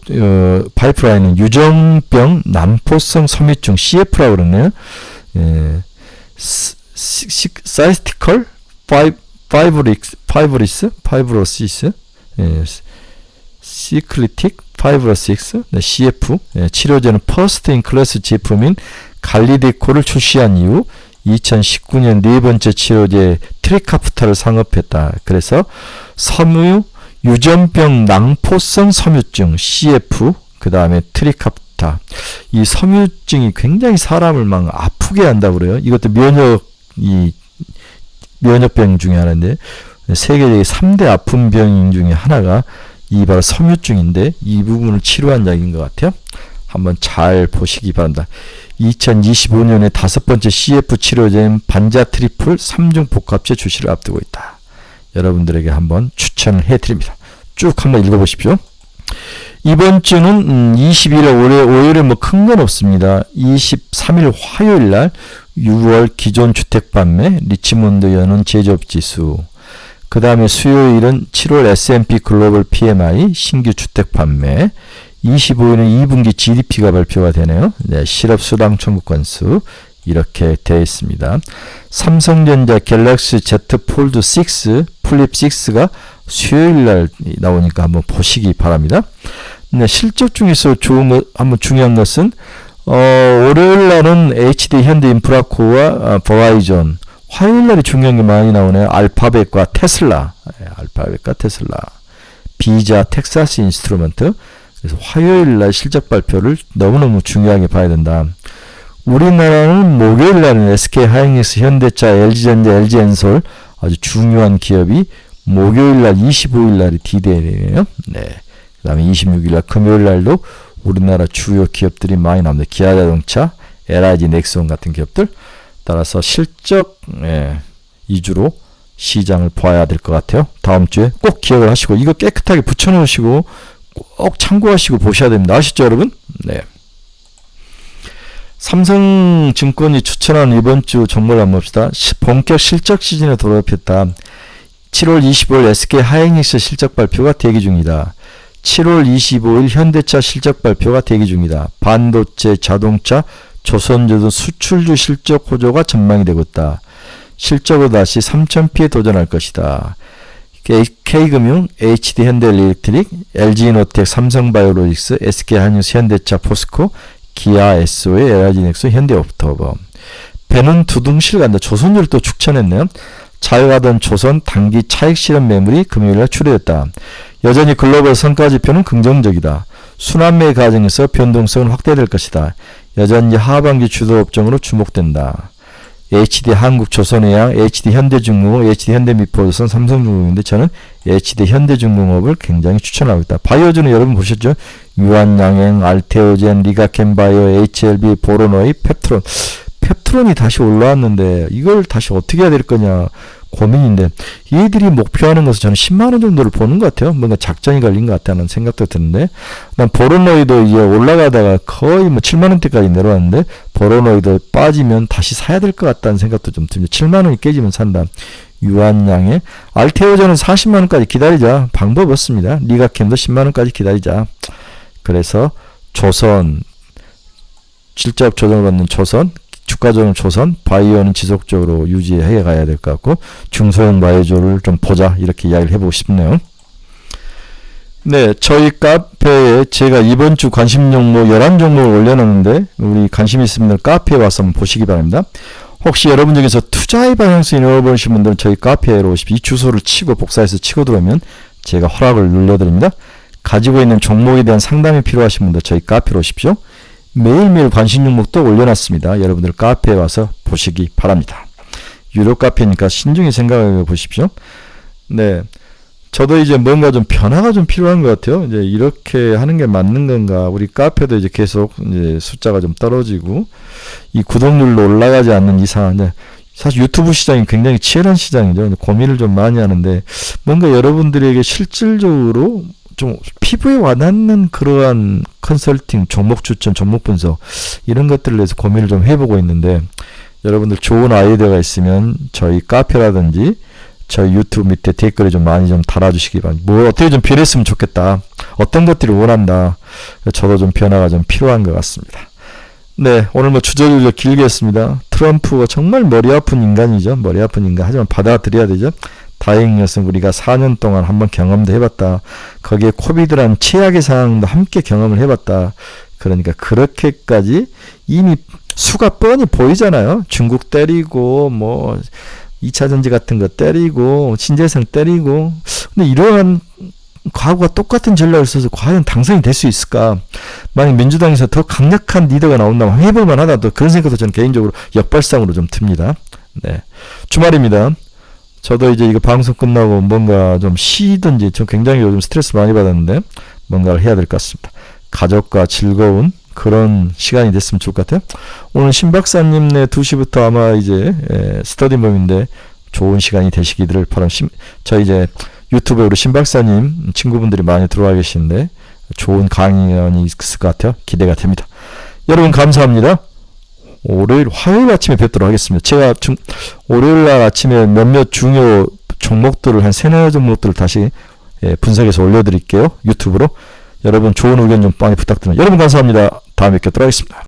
S1: 파이프라인은 유정병 난포성 섬유증 CF라고 그러네요. 사이스티컬 파이브로시스 시클리틱 파이브로시스 CF 치료제는 퍼스트 인 클래스 제품인 갈리데코를 출시한 이후 2019년 네 번째 치료제 트리카프타를 상업했다. 그래서 유전병 낭포성 섬유증 CF 그 다음에 트리카프타 이 섬유증이 굉장히 사람을 막 아프게 한다고 그래요. 이것도 면역병 중에 하나인데 세계적인 3대 아픈 병 중에 하나가 이 바로 섬유증인데 이 부분을 치료한 약인 것 같아요. 한번 잘 보시기 바랍니다. 2025년에 5번째 CF 치료제인 반자트리플 3중 복합제 출시를 앞두고 있다. 여러분들에게 한번 추천을 해드립니다. 쭉 한번 읽어보십시오. 이번 주는 21일 올해 5일에 뭐 큰 건 없습니다. 23일 화요일 날 6월 기존 주택 판매 리치몬드 연은 제조업지수 그 다음에 수요일은 7월 S&P 글로벌 PMI 신규 주택 판매 25일은 2분기 GDP가 발표가 되네요. 네, 실업수당 청구 건수 이렇게 되어 있습니다. 삼성전자 갤럭시 Z 폴드 6 플립 6가 수요일날 나오니까 한번 보시기 바랍니다. 네, 실적 중에서 한번 중요한 것은 월요일날은 HD 현대인프라코와 버라이전 화요일날이 중요한 게 많이 나오네요. 알파벳과 테슬라 비자 텍사스 인스트루먼트 그래서 화요일날 실적 발표를 너무너무 중요하게 봐야 된다. 우리나라는 목요일날은 SK 하이닉스, 현대차, LG전자, LG엔솔 아주 중요한 기업이 목요일날 25일날이 D-Day네요. 네. 그 다음에 26일날 금요일날도 우리나라 주요 기업들이 많이 나옵니다. 기아자동차, LIG, 넥스온 같은 기업들. 따라서 실적 위주로 시장을 봐야 될 것 같아요. 다음 주에 꼭 기억을 하시고 이거 깨끗하게 붙여놓으시고 꼭 참고하시고 보셔야 됩니다. 아시죠 여러분? 네. 삼성증권이 추천한 이번 주 종목을 한번 봅시다. 본격 실적 시즌에 돌입했다. 7월 25일 SK 하이닉스 실적 발표가 대기 중이다. 7월 25일 현대차 실적 발표가 대기 중이다. 반도체, 자동차, 조선주 등 수출주 실적 호조가 전망이 되고 있다. 실적으로 다시 3,000피에 도전할 것이다. K금융, HD현대일렉트릭, LG이노텍, 삼성바이오로직스, SK하이닉스, 현대차, 포스코, 기아, SOA, LIG넥스, 현대오토범. 배는 두둥실 간다. 조선주를 또 추천했네요. 자유하던 조선 단기 차익 실현 매물이 금요일날 출회했다. 여전히 글로벌 성과지표는 긍정적이다. 순환매 과정에서 변동성은 확대될 것이다. 여전히 하반기 주도 업종으로 주목된다. HD 한국조선해양, HD 현대중공업, HD 현대미포조선, 삼성중공업인데 저는 HD 현대중공업을 굉장히 추천하고 있다. 바이오주는 여러분 보셨죠? 유한양행, 알테오젠, 리가켄바이오, HLB, 보로노이, 펩트론. 펩트론이 다시 올라왔는데 이걸 다시 어떻게 해야 될 거냐 고민인데, 얘들이 목표하는 것은 저는 10만원 정도를 보는 것 같아요. 뭔가 작전이 걸린 것 같다는 생각도 드는데, 난 보로노이도 이제 올라가다가 거의 뭐 7만원대까지 내려왔는데, 보로노이도 빠지면 다시 사야 될 것 같다는 생각도 좀 듭니다. 7만원이 깨지면 산다. 유한양에 알테오전은 40만원까지 기다리자. 방법 없습니다. 리가캠도 10만원까지 기다리자. 그래서 조선, 실적 조정을 받는 조선, 주가 조정 조선, 바이오는 지속적으로 유지해 가야 될 것 같고, 중소형 바이오를 좀 보자, 이렇게 이야기를 해보고 싶네요. 네, 저희 카페에 제가 이번 주 관심 종목 11종목을 올려놨는데, 우리 관심 있으신 분들 카페에 와서 한번 보시기 바랍니다. 혹시 여러분 중에서 투자의 방향성이 넣어보신 분들은 저희 카페로 오십시오. 이 주소를 치고 복사해서 치고 들어오면 제가 허락을 눌러드립니다. 가지고 있는 종목에 대한 상담이 필요하신 분들 저희 카페로 오십시오. 매일매일 관심 종목도 올려놨습니다. 여러분들 카페에 와서 보시기 바랍니다. 유료 카페니까 신중히 생각해 보십시오. 네, 저도 이제 뭔가 좀 변화가 좀 필요한 것 같아요. 이제 이렇게 하는 게 맞는 건가? 우리 카페도 이제 계속 이제 숫자가 좀 떨어지고 이 구독률도 올라가지 않는 이상, 사실 유튜브 시장이 굉장히 치열한 시장이죠. 고민을 좀 많이 하는데, 뭔가 여러분들에게 실질적으로 좀 피부에 와닿는 그러한 컨설팅, 종목 추천, 종목 분석 이런 것들을 위해서 고민을 좀 해보고 있는데, 여러분들 좋은 아이디어가 있으면 저희 카페라든지 저희 유튜브 밑에 댓글에 좀 많이 좀 달아주시기 바랍니다. 뭐 어떻게 좀 변했으면 좋겠다. 어떤 것들을 원한다. 저도 좀 변화가 좀 필요한 것 같습니다. 네, 오늘 뭐 주저주저 길게 했습니다. 트럼프가 정말 머리 아픈 인간이죠. 머리 아픈 인간. 하지만 받아들여야 되죠. 다행인 것은 우리가 4년 동안 한번 경험도 해봤다. 거기에 코비드라는 최악의 상황도 함께 경험을 해봤다. 그러니까 그렇게까지 이미 수가 뻔히 보이잖아요. 중국 때리고 뭐 2차 전지 같은 거 때리고 신재생 때리고. 근데 이러한 과거와 똑같은 전략을 써서 과연 당선이 될 수 있을까? 만약 민주당에서 더 강력한 리더가 나온다면 해볼만 하다. 또 그런 생각도 저는 개인적으로 역발상으로 좀 듭니다. 네, 주말입니다. 저도 이제 이거 방송 끝나고 뭔가 좀 쉬든지, 저 굉장히 요즘 스트레스 많이 받았는데 뭔가를 해야 될 것 같습니다. 가족과 즐거운 그런 시간이 됐으면 좋을 것 같아요. 오늘 신 박사님네 2시부터 아마 이제 스터디룸인데 좋은 시간이 되시기를 바랍니다. 저 이제 유튜브에 우리 신 박사님 친구분들이 많이 들어와 계시는데 좋은 강연이 있을 것 같아요. 기대가 됩니다. 여러분 감사합니다. 화요일 아침에 뵙도록 하겠습니다. 제가 월요일 날 아침에 몇몇 중요 종목들을 한 3-4 종목들을 다시 분석해서 올려드릴게요. 유튜브로. 여러분 좋은 의견 좀 많이 부탁드립니다. 여러분 감사합니다. 다음에 뵙도록 하겠습니다.